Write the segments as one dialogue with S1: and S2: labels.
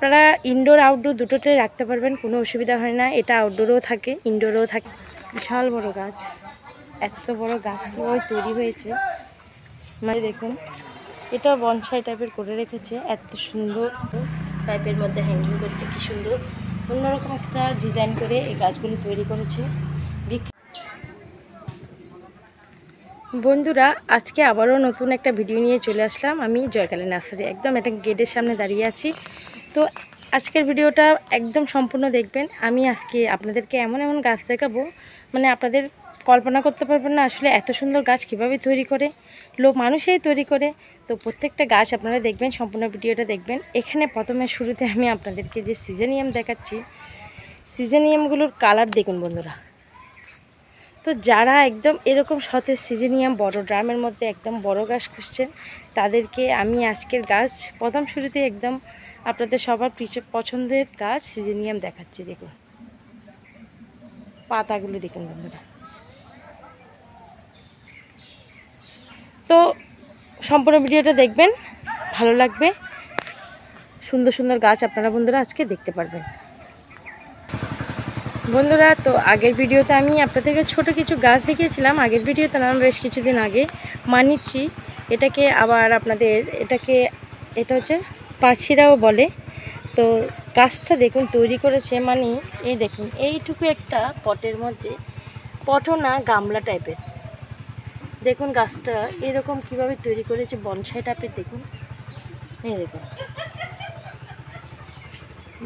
S1: আপনারা indoor outdoor দুটোতে রাখতে পারবেন, কোনো অসুবিধা হয় না। এটা আউটডোরেও থাকে, ইনডোরেও থাকে। বিশাল বড় গাছ, এত বড় গাছ কীভাবে তৈরি হয়েছে মানে দেখুন। এটা বনসাই টাইপের করে রেখেছে, এত সুন্দর টাইপের মধ্যে হ্যাঙ্গিং করছে, কি সুন্দর অন্যরকম একটা ডিজাইন করে এই গাছগুলো তৈরি করেছে। বন্ধুরা, আজকে আবারও নতুন একটা ভিডিও নিয়ে চলে আসলাম। আমি জয়কালী নার্সারি, একদম একটা গেটের সামনে দাঁড়িয়ে আছি। তো আজকের ভিডিওটা একদম সম্পূর্ণ দেখবেন। আমি আজকে আপনাদেরকে এমন এমন গাছ দেখাবো, মানে আপনাদের কল্পনা করতে পারবেন না আসলে এত সুন্দর গাছ কিভাবে তৈরি করে, লোক মানুষই তৈরি করে। তো প্রত্যেকটা গাছ আপনারা দেখবেন, সম্পূর্ণ ভিডিওটা দেখবেন। এখানে প্রথমে শুরুতে আমি আপনাদেরকে যে সিজেনিয়াম দেখাচ্ছি, সিজেনিয়ামগুলোর কালার দেখুন বন্ধুরা। তো যারা একদম এরকম সতেজ সিজেনিয়াম বড় ড্রামের মধ্যে একদম বড় গাছ খুঁজছেন, তাদেরকে আমি আজকের গাছ প্রথম শুরুতে একদম আপনাদের সবার পছন্দের গাছ সিজেনিয়াম দেখাচ্ছি। দেখুন পাতাগুলো দেখুন বন্ধুরা। তো সম্পূর্ণ ভিডিওটা দেখবেন, ভালো লাগবে। সুন্দর সুন্দর গাছ আপনারা বন্ধুরা আজকে দেখতে পারবেন বন্ধুরা। তো আগের ভিডিওতে আমি আপনাদেরকে ছোট কিছু গাছ দেখিয়েছিলাম, আগের ভিডিওতে নাম বেশ কিছুদিন আগে, মানি ট্রি। এটাকে আবার আপনাদের এটা হচ্ছে পাছিরাও বলে। তো গাছটা দেখুন তৈরি করেছে, মানে এই দেখুন এইটুকু একটা পটের মধ্যে, পটও না গামলা টাইপের। দেখুন গাছটা এরকম কিভাবে তৈরি করেছে বনসাই টাইপের। দেখুন এই দেখুন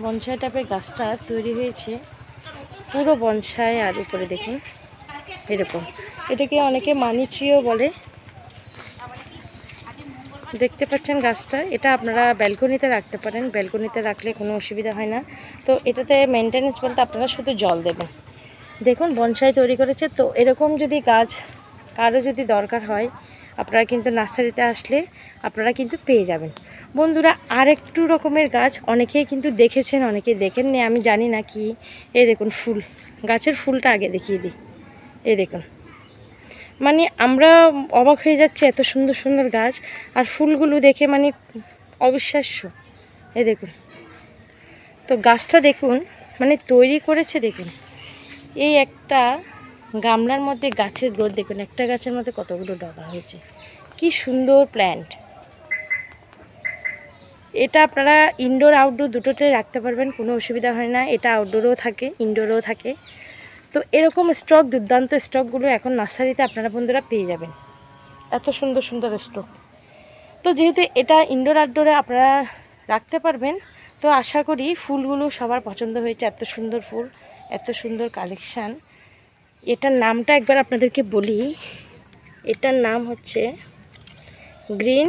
S1: বনসাই টাইপের গাছটা তৈরি হয়েছে পুরো বনসাই। আর উপরে দেখুন এরকম, এটাকে অনেকে মানি ট্রিও বলে। দেখতে পাচ্ছেন গাছটা, এটা আপনারা ব্যালকনিতে রাখতে পারেন, ব্যালকনিতে রাখলে কোনো অসুবিধা হয় না। তো এটাতে মেনটেনেন্স বলতে আপনারা শুধু জল দেবেন। দেখুন বনসাই তৈরি করেছে। তো এরকম যদি গাছ কারো যদি দরকার হয়, আপনারা কিন্তু নার্সারিতে আসলে আপনারা কিন্তু পেয়ে যাবেন বন্ধুরা। আরেকটু রকমের গাছ অনেকেই কিন্তু দেখেছেন, অনেকে দেখেননি, আমি জানি না কি। এই দেখুন ফুল, গাছের ফুলটা আগে দেখিয়ে দিই। এই দেখুন, মানে আমরা অবাক হয়ে যাচ্ছে, এত সুন্দর সুন্দর গাছ আর ফুলগুলো দেখে মানে অবিশ্বাস্য। এই দেখুন, তো গাছটা দেখুন মানে তৈরি করেছে। দেখুন এই একটা গামলার মধ্যে গাছের গ্রোথ দেখুন, একটা গাছের মধ্যে কতগুলো ডগা হয়েছে, কি সুন্দর প্ল্যান্ট। এটা আপনারা ইনডোর আউটডোর দুটোতে রাখতে পারবেন, কোনো অসুবিধা হয় না। এটা আউটডোরেও থাকে, ইনডোরেও থাকে। তো এরকম স্টক, দুর্দান্ত স্টকগুলো এখন নার্সারিতে আপনারা বন্ধুরা পেয়ে যাবেন, এত সুন্দর সুন্দর স্টক। তো যেহেতু এটা ইনডোর আউটডোরে আপনারা রাখতে পারবেন, তো আশা করি ফুলগুলো সবার পছন্দ হয়েছে। এত সুন্দর ফুল, এত সুন্দর কালেকশান। এটার নামটা একবার আপনাদেরকে বলি, এটার নাম হচ্ছে গ্রিন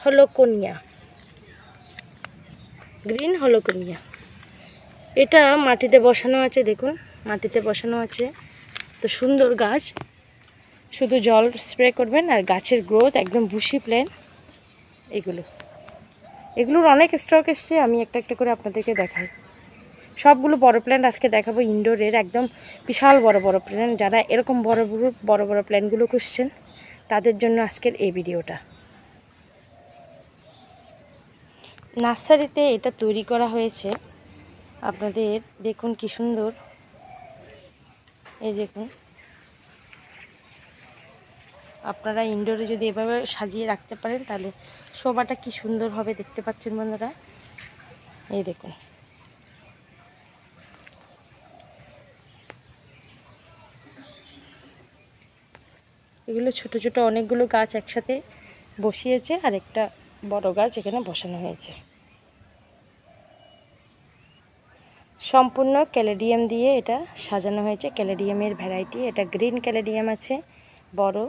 S1: হলোকোনিয়া, গ্রিন হলোকোনিয়া। এটা মাটিতে বসানো আছে, দেখুন মাটিতে বসানো আছে। তো সুন্দর গাছ, শুধু জল স্প্রে করবেন আর গাছের গ্রোথ একদম বুশি প্ল্যান। এগুলোর অনেক স্টক এসছে, আমি একটা একটা করে আপনাদেরকে দেখাই। সবগুলো বড় প্ল্যান্ট আজকে দেখাবো, ইনডোরের একদম বিশাল বড় বড় প্ল্যান্ট। যারা এরকম বড় বড় বড় প্ল্যান্টগুলো খুঁজছেন, তাদের জন্য আজকের এই ভিডিওটা। নার্সারিতে এটা তৈরি করা হয়েছে আপনাদের, দেখুন কি সুন্দর। এই দেখুন, আপনারা ইনডোরে যদি এভাবে সাজিয়ে রাখতে পারেন, তাহলে শোভাটা কি সুন্দর হবে, দেখতে পাচ্ছেন বন্ধুরা। এই দেখুন, এগুলো ছোট ছোট অনেকগুলো গাছ একসাথে বসিয়েছে, আর একটা বড় গাছ এখানে বসানো হয়েছে। সম্পূর্ণ ক্যালেডিয়াম দিয়ে এটা সাজানো হয়েছে, ক্যালেডিয়ামের ভ্যারাইটি। এটা গ্রিন ক্যালেডিয়াম আছে বড়,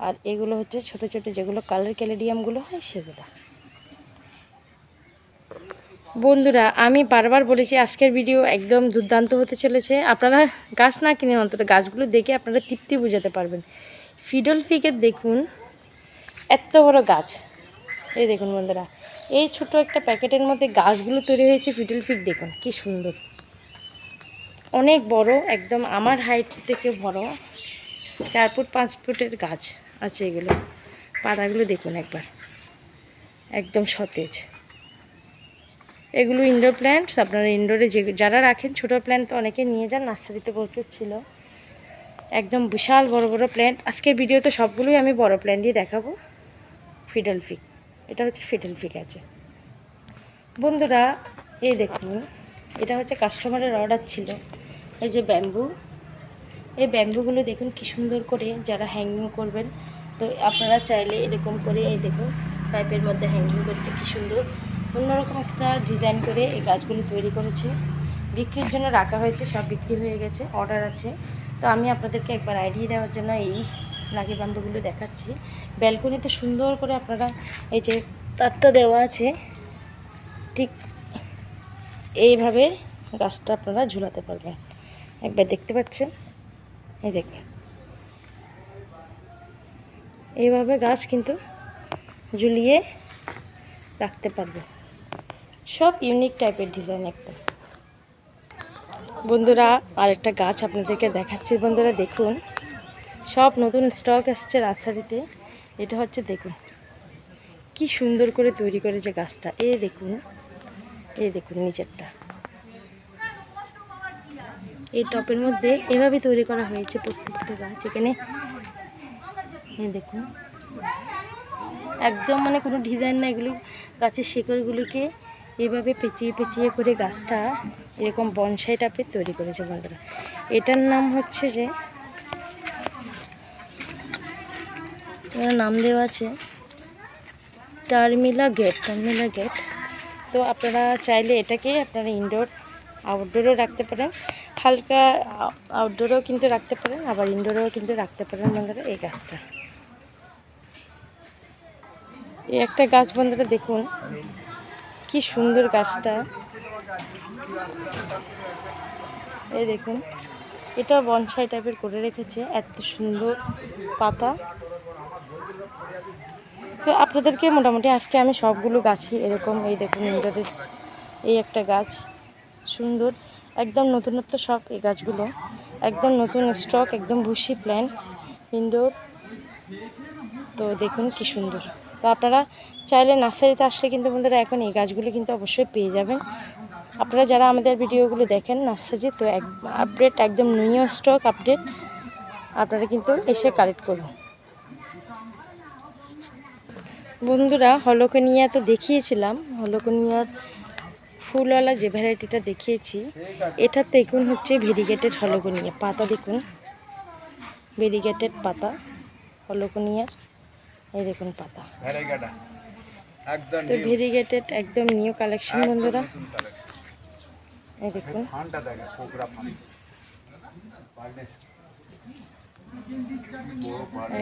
S1: আর এগুলো হচ্ছে ছোট ছোট যেগুলো কালার ক্যালেডিয়ামগুলো হয় সেগুলো। বন্ধুরা, আমি বারবার বলেছি আজকের ভিডিও একদম দুর্দান্ত হতে চলেছে। আপনারা গাছ না কিনে অন্তত গাছগুলো দেখে আপনারা তৃপ্তি বোঝাতে পারবেন। ফিডল ফিগের দেখুন এত বড় গাছ। এই দেখুন বন্ধুরা, এই ছোট একটা প্যাকেটের মধ্যে গাছগুলো তৈরি হয়েছে। ফিডল ফিগ দেখুন কি সুন্দর, অনেক বড়, একদম আমার হাইট থেকে বড়, 4 ফুট 5 ফুটের গাছ আছে এগুলো। পাতাগুলো দেখুন একবার, একদম সতেজ। এগুলো ইনডোর প্ল্যান্টস। আপনারা ইনডোরে যারা রাখেন ছোটো প্ল্যান্ট তো অনেকে নিয়ে যান, নার্সারিতে প্রচুর ছিল, একদম বিশাল বড় বড় প্ল্যান্ট। আজকের ভিডিওতে সবগুলোই আমি বড় প্ল্যান্টই দেখাবো। ফিডল ফিগ, এটা হচ্ছে ফিডল ফিগ আছে বন্ধুরা। এই দেখুন, এটা হচ্ছে কাস্টমারের অর্ডার ছিল। এই যে ব্যাম্বু, এই ব্যাম্বুগুলো দেখুন কি সুন্দর করে যারা হ্যাঙ্গিং করবেন, তো আপনারা চাইলে এরকম করে এই দেখুন পাইপের মধ্যে হ্যাঙ্গিং করছে, কি সুন্দর অন্যরকম একটা ডিজাইন করে এই গাছগুলো তৈরি করেছে। বিক্রির জন্য রাখা হয়েছে, সব বিক্রি হয়ে গেছে, অর্ডার আছে। তো আমি আপনাদেরকে একবার আইডিয়া দেওয়ার জন্য এই নাকি ব্যাম্বুগুলো দেখাচ্ছি। ব্যালকনিতে সুন্দর করে আপনারা এই যে তারটা দেওয়া আছে, ঠিক এইভাবে গাছটা আপনারা ঝুলাতে পারবেন। একবার দেখতে পাচ্ছেন, এই দেখুন এইভাবে গাছ কিন্তু ঝুলিয়ে রাখতে পারবে। সব ইউনিক টাইপের ডিজাইন একটা। বন্ধুরা আরেকটা গাছ আপনাদেরকে দেখাচ্ছি। বন্ধুরা দেখুন, সব নতুন স্টক আসছে নার্সারিতে। এটা হচ্ছে দেখুন কি সুন্দর করে তৈরি করেছে গাছটা। এই দেখুন, এই দেখুন নিচেরটা, এই টপের মধ্যে এভাবে তৈরি করা হয়েছে প্রত্যেকটা গাছ। এখানে এই দেখুন একদম মানে কোনো ডিজাইন না, এগুলো গাছের শিকড়গুলিকে এভাবে পেঁচিয়ে পেঁচিয়ে করে গাছটা এরকম বনসাই টাইপের তৈরি করেছে বন্ধুরা। এটার নাম হচ্ছে যে, নাম দেওয়া আছে টার্মিলা গেট। তো আপনারা চাইলে এটাকে আপনারা ইনডোর আউটডোরও রাখতে পারেন, হালকা আউটডোরেও কিন্তু রাখতে পারেন, আবার ইনডোরেও কিন্তু রাখতে পারেন বন্ধুরা। এই গাছটা, এই একটা গাছ বন্ধুরা দেখুন কি সুন্দর গাছটা। এই দেখুন এটা বনসাই টাইপের করে রেখেছে, এত সুন্দর পাতা। তো আপনাদেরকে মোটামুটি আজকে আমি সবগুলো গাছই এরকম, এই দেখুন ইনডোরের এই একটা গাছ সুন্দর, একদম নতুনত্ব সব এই গাছগুলো, একদম নতুন স্টক, একদম বুশি প্ল্যান্ট ইনডোর। তো দেখুন কি সুন্দর। তো আপনারা চাইলে নার্সারিতে আসলে কিন্তু বন্ধুরা এখন এই গাছগুলো কিন্তু অবশ্যই পেয়ে যাবেন। আপনারা যারা আমাদের ভিডিওগুলো দেখেন নার্সারি, তো আপডেট একদম নিউ স্টক আপডেট আপনারা কিন্তু এসে কালেক্ট করুন বন্ধুরা। হলকনিয়া তো দেখিয়েছিলাম, হলকনিয়ার ফুলওয়ালা যে ভ্যারাইটিটা দেখিয়েছি, এটা দেখুন হচ্ছে ভেরিগেটেড হলকনিয়া। পাতা দেখুন, ভেরিগেটেড পাতা হলকনিয়ার, এই দেখুন পাতা, তো ভেরিগেটেড একদম নিউ কালেকশন বন্ধুরা। এই দেখুন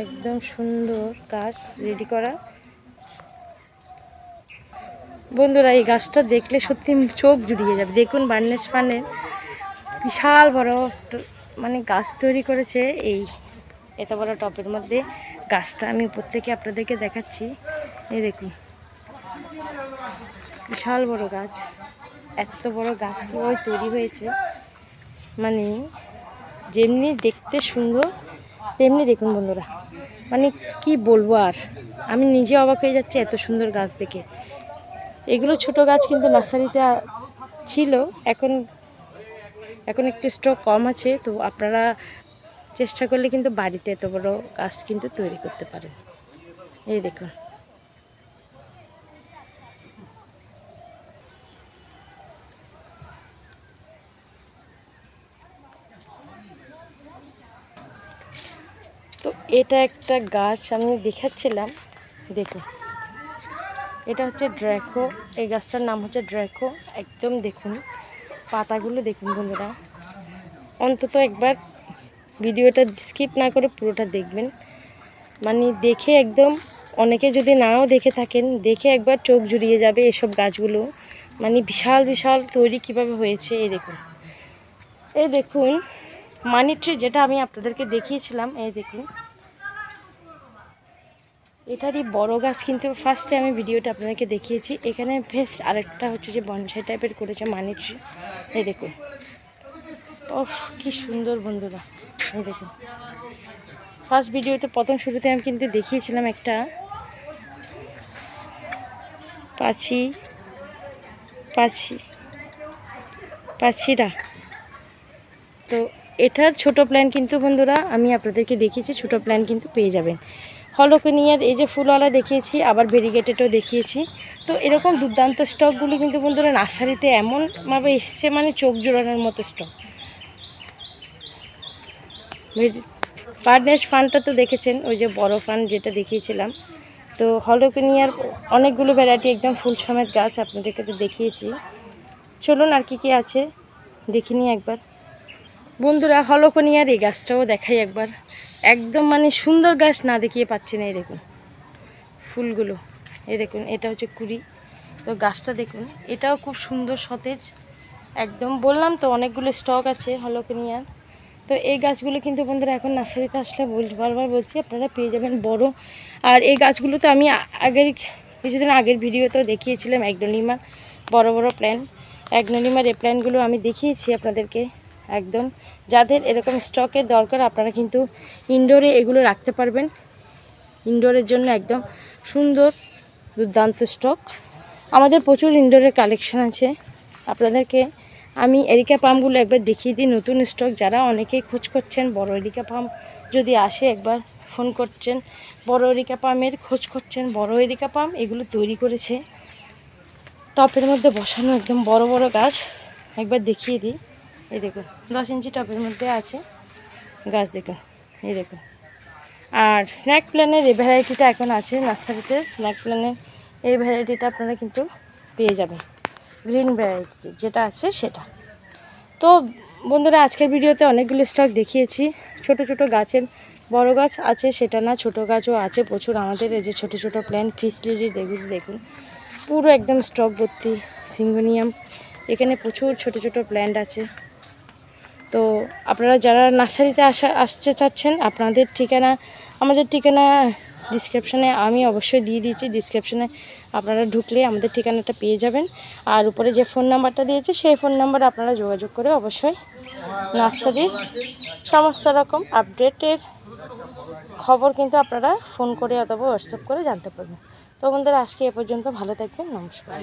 S1: একদম সুন্দর গাছ রেডি করা বন্ধুরা। এই গাছটা দেখলে সত্যি চোখ জুড়িয়ে যাবে। দেখুন বার্নেস ফানের বিশাল বড় মানে গাছ তৈরি করেছে এই এত বড় টপের মধ্যে। গাছটা আমি উপর থেকে আপনাদেরকে দেখাচ্ছি, এই দেখুন বিশাল বড় গাছ। এত বড় গাছ কীভাবে তৈরি হয়েছে, মানে যেমনি দেখতে সুন্দর তেমনি দেখুন বন্ধুরা, মানে কি বলবো আর, আমি নিজে অবাক হয়ে যাচ্ছি এত সুন্দর গাছ দেখে। এগুলো ছোট গাছ কিন্তু নার্সারিতে ছিল, এখন একটু স্টক কম আছে। তো আপনারা চেষ্টা করলে কিন্তু বাড়িতে এত বড় গাছ কিন্তু তৈরি করতে পারেন। এই দেখুন তো এটা একটা গাছ আমি দেখাচ্ছিলাম, দেখুন এটা হচ্ছে ড্র্যাকো। এই গাছটার নাম হচ্ছে ড্র্যাকো। একদম দেখুন পাতাগুলো দেখুন বন্ধুরা, অন্তত একবার ভিডিওটা স্কিপ না করে পুরোটা দেখবেন। মানে দেখে একদম, অনেকে যদি নাও দেখে থাকেন, দেখে একবার চোখ জুড়িয়ে যাবে এসব গাছগুলো। মানে বিশাল বিশাল তৈরি কিভাবে হয়েছে। এই দেখুন মানি ট্রি, যেটা আমি আপনাদেরকে দেখিয়েছিলাম। এই দেখুন এটারই বড় গাছ কিন্তু ফার্স্টে আমি ভিডিওটা আপনাদেরকে দেখিয়েছি। এখানে বেশ আরেকটা হচ্ছে যে বনসাই টাইপের করেছে মানি ট্রি। এই দেখুন ও কি সুন্দর বন্ধুরা। এই দেখুন ফার্স্ট ভিডিওতে প্রথম শুরুতে আমি কিন্তু দেখিয়েছিলাম একটা পাছি, পাছিরা। তো এটার ছোট প্ল্যান কিন্তু বন্ধুরা আমি আপনাদেরকে দেখিয়েছি, ছোট প্ল্যান কিন্তু পেয়ে যাবেন। হলকেনিয়ার এই যে ফুলওয়ালা দেখিয়েছি, আবার ভেরিগেটেডও দেখিয়েছি। তো এরকম দুর্দান্ত স্টকগুলি কিন্তু বন্ধুরা নার্সারিতে এমনভাবে এসছে, মানে চোখ জোড়ানোর মতো স্টক। বার্ডনেস্ট ফান্ডটা তো দেখেছেন, ওই যে বড় ফান্ড যেটা দেখিয়েছিলাম। তো হলকেনিয়ার অনেকগুলো ভ্যারাইটি, একদম ফুল সমেত গাছ আপনাদেরকে তো দেখিয়েছি। চলুন আর কি আছে দেখিনি একবার বন্ধুরা। হলকেনিয়ার এই গাছটাও দেখাই একবার, একদম মানে সুন্দর গাছ না দেখিয়ে পাচ্ছি না। এই দেখুন ফুলগুলো, এই দেখুন এটা হচ্ছে কুড়ি। তো গাছটা দেখুন, এটাও খুব সুন্দর সতেজ একদম। বললাম তো অনেকগুলো স্টক আছে হলকেনিয়ার। তো এই গাছগুলো কিন্তু বন্ধুরা এখন নার্সারিতে আসলে বারবার বলছি আপনারা পেয়ে যাবেন বড়। আর এই গাছগুলো তো আমি কিছুদিন আগের ভিডিওতেও দেখিয়েছিলাম অ্যাগনোলিমার বড় বড় প্ল্যান। অ্যাগনোলিমার এই প্ল্যানগুলো আমি দেখিয়েছি আপনাদেরকে। একদম যাদের এরকম স্টকের দরকার আপনারা কিন্তু ইনডোরে এগুলো রাখতে পারবেন। ইনডোরের জন্য একদম সুন্দর দুর্দান্ত স্টক। আমাদের প্রচুর ইনডোরের কালেকশান আছে। আপনাদেরকে আমি এরিকা পামগুলো একবার দেখিয়ে দিই, নতুন স্টক। যারা অনেকেই খোঁজ করছেন বড় এরিকা পাম যদি আসে, একবার ফোন করছেন বড় এরিকা পামের খোঁজ করছেন। বড় এরিকা পাম এগুলো তৈরি করেছে টপের মধ্যে বসানো, একদম বড় বড় গাছ। একবার দেখিয়ে দিই, এই দেখুন 10 ইঞ্চি টপের মধ্যে আছে গাছ, দেখুন এই দেখুন। আর স্ন্যাক প্ল্যানের এই ভ্যারাইটিটা এখন আছে নার্সারিতে। স্ন্যাক প্ল্যানের এই ভ্যারাইটিটা আপনারা কিন্তু পেয়ে যাবেন, গ্রিন ভ্যারাইটি যেটা আছে সেটা। তো বন্ধুরা আজকের ভিডিওতে অনেকগুলো স্টক দেখিয়েছি। ছোট ছোট গাছের, বড় গাছ আছে সেটা না, ছোট গাছও আছে প্রচুর আমাদের। এই যে ছোট ছোট প্ল্যান্ট ফিস লিলি দেখুন পুরো একদম স্টক ভর্তি। সিঙ্গোনিয়াম, এখানে প্রচুর ছোট ছোট প্ল্যান্ট আছে। তো আপনারা যারা নার্সারিতে আসতে চাচ্ছেন, আপনাদের ঠিকানা, আমাদের ঠিকানা ডিসক্রিপশানে আমি অবশ্যই দিয়ে দিয়েছি। ডিসক্রিপশানে আপনারা ঢুকলে আমাদের ঠিকানাটা পেয়ে যাবেন। আর উপরে যে ফোন নাম্বারটা দিয়েছে সেই ফোন নাম্বারে আপনারা যোগাযোগ করে অবশ্যই নার্সারির সমস্ত রকম আপডেটের খবর কিন্তু আপনারা ফোন করে অথবা হোয়াটসঅ্যাপ করে জানতে পারবেন। তো বন্ধুরা আজকে এ পর্যন্ত, ভালো থাকবেন, নমস্কার।